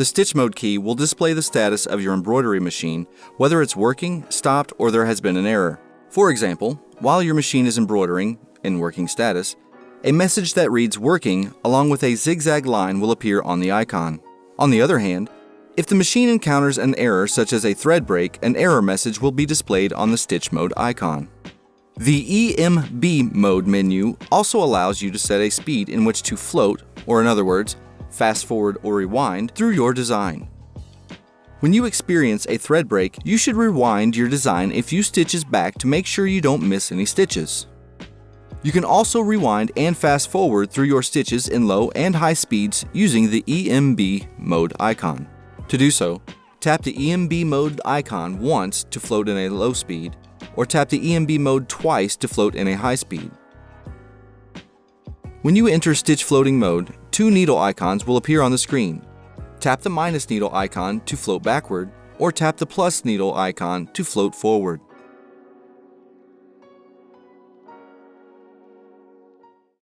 The Stitch Mode key will display the status of your embroidery machine, whether it's working, stopped, or there has been an error. For example, while your machine is embroidering, in working status, a message that reads working along with a zigzag line will appear on the icon. On the other hand, if the machine encounters an error such as a thread break, an error message will be displayed on the Stitch Mode icon. The EMB mode menu also allows you to set a speed in which to float, or in other words, fast forward or rewind, through your design. When you experience a thread break, you should rewind your design a few stitches back to make sure you don't miss any stitches. You can also rewind and fast forward through your stitches in low and high speeds using the EMB mode icon. To do so, tap the EMB mode icon once to float in a low speed, or tap the EMB mode twice to float in a high speed. When you enter stitch floating mode, two needle icons will appear on the screen. Tap the minus needle icon to float backward, or tap the plus needle icon to float forward.